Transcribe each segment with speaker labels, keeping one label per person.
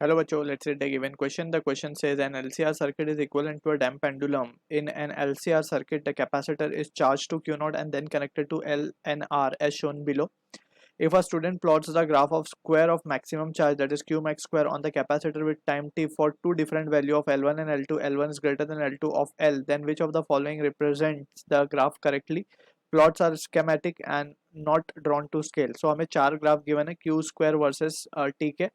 Speaker 1: Hello बच्चों, let's read a given question. The question says an LCR circuit is equivalent to a damped pendulum. In an LCR circuit, the capacitor is charged to Q naught and then connected to L and R as shown below. If a student plots the graph of square of maximum charge, that is Q max square, on the capacitor with time t for two different value of L1 and L2, L1 is greater than L2 of L, then which of the following represents the graph correctly? Plots are schematic and not drawn to scale. So हमें चार graph given है Q square versus T के,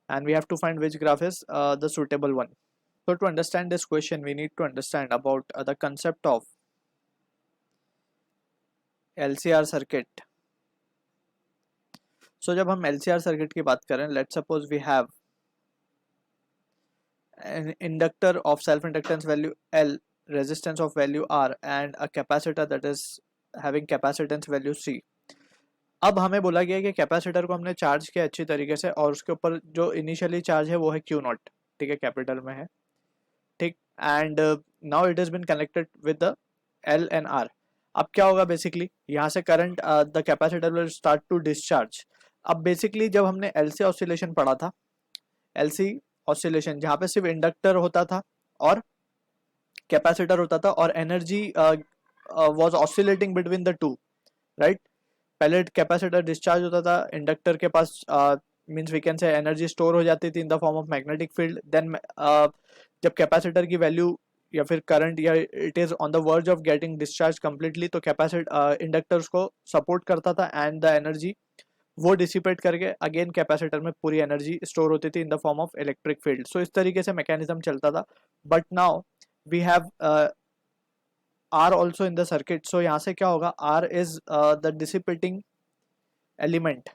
Speaker 1: and we have to find which graph is the suitable one. So to understand this question, we need to understand about the concept of LCR circuit. So जब हम LCR circuit की बात करें, let's suppose we have an inductor of self inductance value L, resistance of value R, and a capacitor that is having capacitance value C. अब हमें बोला गया कि कैपेसिटर को हमने चार्ज किया अच्छी तरीके से और उसके ऊपर जो इनिशियली चार्ज है वो है Q नॉट, ठीक है, कैपिटल में है, ठीक, and now it is been connected with the L and R. अब क्या होगा, बेसिकली यहाँ से current the capacitor will start to discharge. अब बेसिकली जब हमने एलसी ऑसिलेशन पढ़ा था, एलसी ऑसिलेशन जहाँ पे सिर्फ इंडक्टर होता था और कैपेसिटर होता था और energy was oscillating between the two, right. पहले कैपेसिटर डिस्चार्ज होता था, इंडक्टर के पास means we can say energy store हो जाती थी in the form of magnetic field. Then जब कैपेसिटर की वैल्यू या फिर करंट या it is on the verge of getting discharge completely, तो कैपेसिटर इंडक्टर्स को सपोर्ट करता था एंड द एनर्जी वो डिसिपेट करके अगेन कैपेसिटर में पूरी एनर्जी स्टोर होती थी in the form of electric field. So इस तरीके से मैकेनिज्म चलता था. But now we have R also in the circuit. So यहाँ से क्या होगा, R is the dissipating element,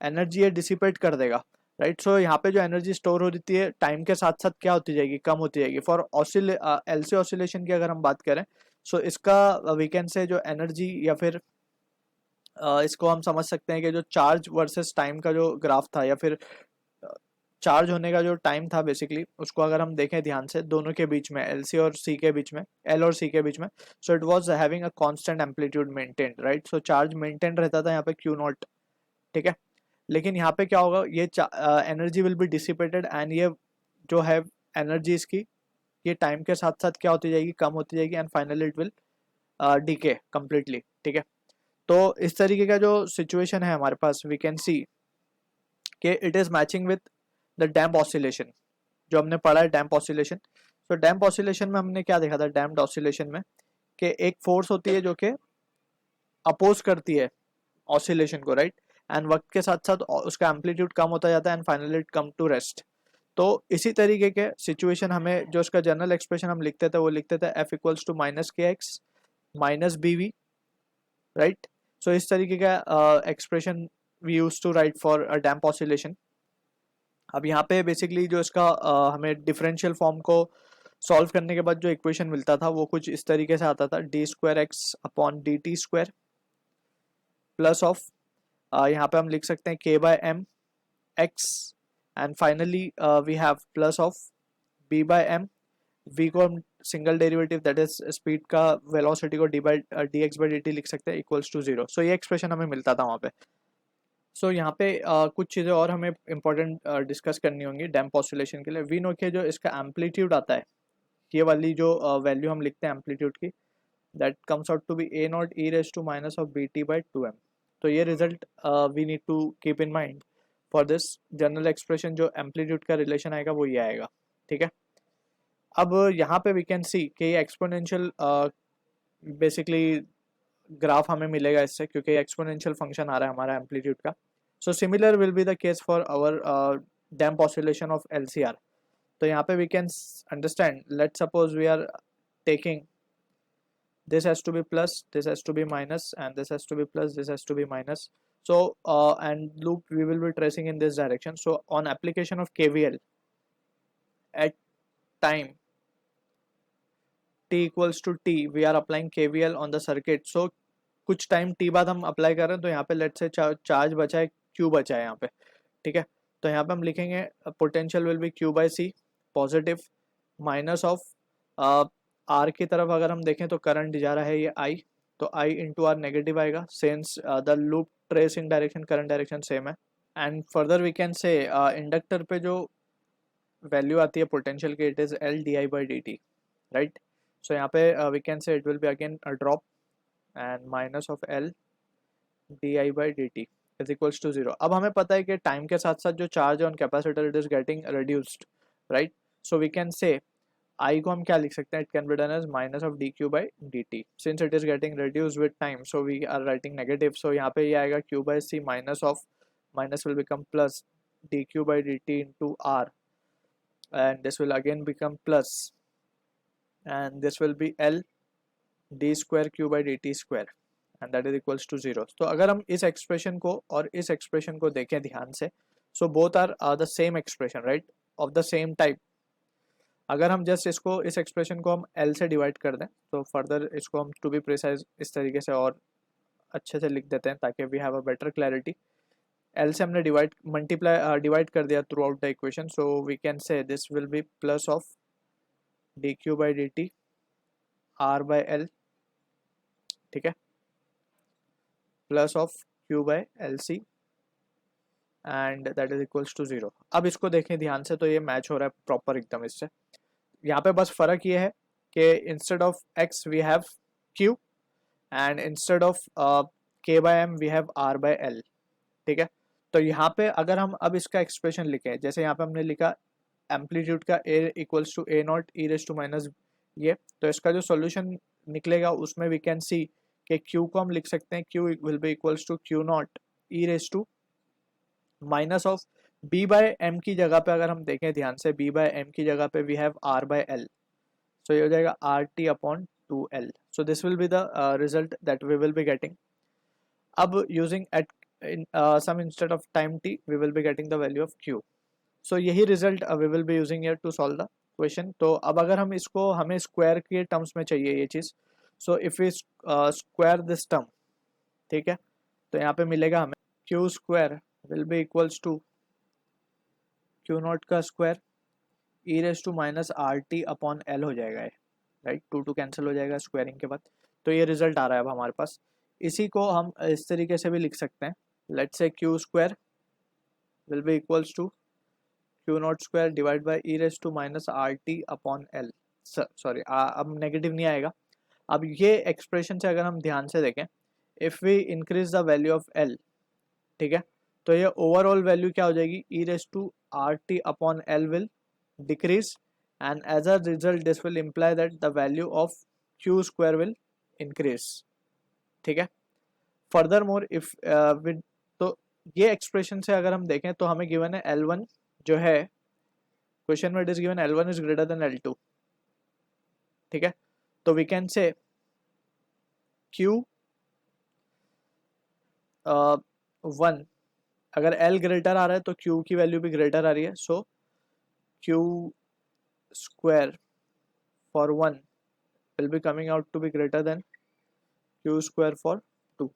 Speaker 1: energy ये डिसिपेट कर देगा, राइट. सो यहाँ पे जो एनर्जी स्टोर हो रही है टाइम के साथ साथ क्या होती जाएगी, कम होती जाएगी. फॉर एलसी ऑसिलेशन की अगर हम बात करें, सो इसका वी कैन से जो एनर्जी या फिर इसको हम समझ सकते हैं कि जो चार्ज वर्सेस टाइम का जो ग्राफ था या फिर चार्ज होने का जो टाइम था बेसिकली, उसको अगर हम देखें ध्यान से दोनों के बीच में, एल सी और सी के बीच में, एल और सी के बीच में, so it was having a constant amplitude maintain, right. So charge maintain रहता था यहाँ पे क्यू नॉट, ठीक है. लेकिन यहाँ पे क्या होगा, ये energy will be dissipated and ये जो है एनर्जी इसकी ये टाइम के साथ साथ क्या होती जाएगी, कम होती जाएगी and finally it will decay completely, ठीक है. तो इस तरीके का जो सिचुएशन है हमारे पास, वी कैन सी कि it is matching with the damp oscillation जो हमने पढ़ा है, डैम्प ऑसिलेशन. तो डैम्प ऑसिलेशन में हमने क्या देखा था, डैम्प्ड ऑसिलेशन में कि एक फोर्स होती है जो कि अपोज करती है ऑसिलेशन को, राइट. एंड वक्त के साथ साथ उसका एम्पलीट्यूड कम होता जाता है and finally it come to rest. तो इसी तरीके के सिचुएशन हमें जो इसका जनरल एक्सप्रेशन हम लिखते थे वो लिखते थे F equals to minus K X minus B V, right. So इस तरीके का expression we use to write for a damp oscillation. अब यहाँ पे बेसिकली जो इसका हमें डिफरेंशियल फॉर्म को सॉल्व करने के बाद जो इक्वेशन मिलता था वो कुछ इस तरीके से आता था, d square x upon d t square plus of यहाँ पे हम लिख सकते हैं k by m x and finally we have plus of b by m. v को हम single derivative that is speed का वेलोसिटी को d x by D t लिख सकते हैं इक्वल्स टू 0. सो ये एक्सप्रेशन हमें मिलता था वहाँ पे. सो यहाँ पे कुछ चीज़ें और हमें इंपॉर्टेंट डिस्कस करनी होंगी डैम्प ऑसिलेशन के लिए. वी नो के जो इसका एम्पलीट्यूड आता है, ये वाली जो वैल्यू हम लिखते हैं एम्पलीट्यूड की, that comes out to be a naught e raise to minus of b t by 2m. तो ये result we need to keep in mind for this general expression. जो एम्पलीट्यूड का रिलेशन आएगा वो ये आएगा, ठीक है. अब यहाँ पे वी कैन सी कि ये एक्सपोनेंशियल बेसिकली ग्राफ हमें मिलेगा इससे, क्योंकि एक्सपोनेंशियल फंक्शन आ रहा है हमारा एम्पलीट्यूड का. So similar will be the case for our damp oscillation of LCR. तो यहाँ पे we can understand, let's suppose we are taking this has to be plus, this has to be minus, and this has to be plus, this has to be minus. So and loop we will be tracing in this direction. So on application of KVL at time t equals to t, we are applying KVL on the circuit. So कुछ time t बाद हम apply कर रहे हैं, तो यहाँ पे late से चार्ज बचा है, q बचा है यहाँ पे, ठीक है. तो यहाँ पे हम लिखेंगे potential will be q by c positive minus of r की तरफ अगर हम देखें तो करंट जा रहा है ये आई, तो आई इंटू आर नेगेटिव आएगा, since the loop tracing direction current direction same है, and further we can say inductor पे जो वैल्यू आती है पोटेंशियल की, it is L D I by D T, right. So यहाँ पे we can say it will be again a drop and minus of L D I by D T is equals to zero. अब हमें पता है कि time के साथ साथ जो चार्ज है on capacitor it is getting reduced, right. So we can say I को हम क्या लिख सकते हैं, it can be done as minus of D Q by D T. Since it is getting reduce with time so we are writing negative. So यहाँ पे ये आएगा Q by C minus of minus will become plus D Q by D T into R, and this will again become plus and this will be L d square q by D t square and that is equals to zero. तो अगर हम इस expression को और इस expression को देखें ध्यान से, so both are the same expression, right, of the same type. अगर हम जस्ट इसको इस एक्सप्रेशन को हम L से डिवाइड कर दें तो फर्दर इसको हम टू बी प्रिसाइज इस तरीके से और अच्छे से लिख देते हैं ताकि we have a better clarity. L से हमने डिवाइड कर दिया throughout the equation. So we can say this will be plus of D Q by D t R by L, ठीक है, plus of q by L C and that is equals to zero. अब इसको देखें ध्यान से तो ये match हो रहा है प्रॉपर एकदम इससे. यहाँ पे बस फर्क ये है कि instead of x we have q and instead of k by m we have r by l, ठीक है. तो यहाँ पे अगर हम अब इसका एक्सप्रेशन लिखें, जैसे यहाँ पे हमने लिखा एम्पलीट्यूड का a equals to a naught e raise to minus ये, तो इसका जो सॉल्यूशन निकलेगा उसमें वी कैन सी कि q को हम लिख सकते हैं q will be equals to q naught e raise to minus of b by m की जगह पे अगर हम देखें ध्यान से b बाय m की जगह पे we have r by l. So ये हो जाएगा R T upon 2l. So this will be the result that we will be getting. अब using at some instead of time t we will be getting the value of q. So यही result we will be using here to solve the question. तो अब अगर हम इसको हमें square के terms में चाहिए ये चीज़, so if we square this term, ठीक है, तो यहाँ पे मिलेगा हमें q square will be equals to q not का square E raise to minus R T upon L हो जाएगा, राइट. टू कैंसिल हो जाएगा स्क्वायरिंग के बाद. तो ये रिजल्ट आ रहा है अब हमारे पास. इसी को हम इस तरीके से भी लिख सकते हैं. Let's say q square will be equals to q naught square divide by e raise to minus R T upon L. Sorry, अब नेगेटिव नहीं आएगा. अब ये एक्सप्रेशन से अगर हम ध्यान से देखें, if we increase the value of L, ठीक है, तो ये ओवरऑल वैल्यू क्या हो जाएगी, E raise to R T upon L will decrease and as a result this will imply that the value of q square will increase, ठीक है. furthermore if with तो ये एक्सप्रेशन से अगर हम देखें तो हमें गिवन है L1 जो है क्वेश्चन में, it is given L1 is greater than L2, ठीक है. तो वी कैन से Q 1, अगर L ग्रेटर आ रहा है तो Q की वैल्यू भी ग्रेटर आ रही है. सो q square for 1 will be coming out to be greater than q square for 2.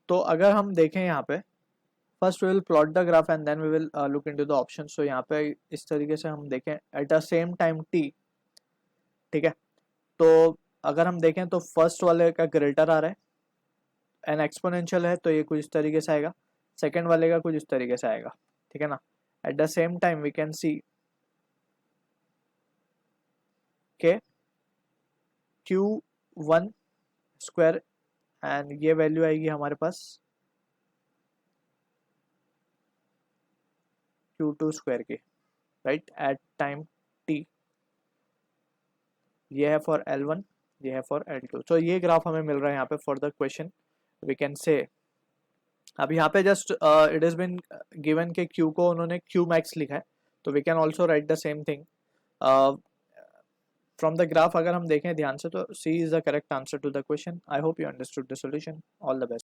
Speaker 1: तो अगर हम देखें यहाँ पे, first we will plot the graph and then we will look into the option. So यहाँ पे इस तरीके से हम देखें at the same time t, ठीक है. तो अगर हम देखें तो फर्स्ट वाले का ग्रेटर आ रहा है, एन एक्सपोनेंशियल है तो ये कुछ इस तरीके से आएगा, सेकेंड वाले का कुछ इस तरीके से आएगा, ठीक है ना. At the same time we can see के q1 स्क्वायर एंड ये वैल्यू आएगी हमारे पास q2 स्क्वायर की, राइट, एट टाइम t. ये है फॉर L1, ये है फॉर L2. तो ये ग्राफ हमें मिल रहा है यहाँ पे for the question. We can say अब यहाँ पे just it is been given के q को उन्होंने q मैक्स लिखा है, तो we can also write the same thing from the graph. अगर हम देखें ध्यान से तो C is the correct answer to the question. I hope you understood the solution. All the best.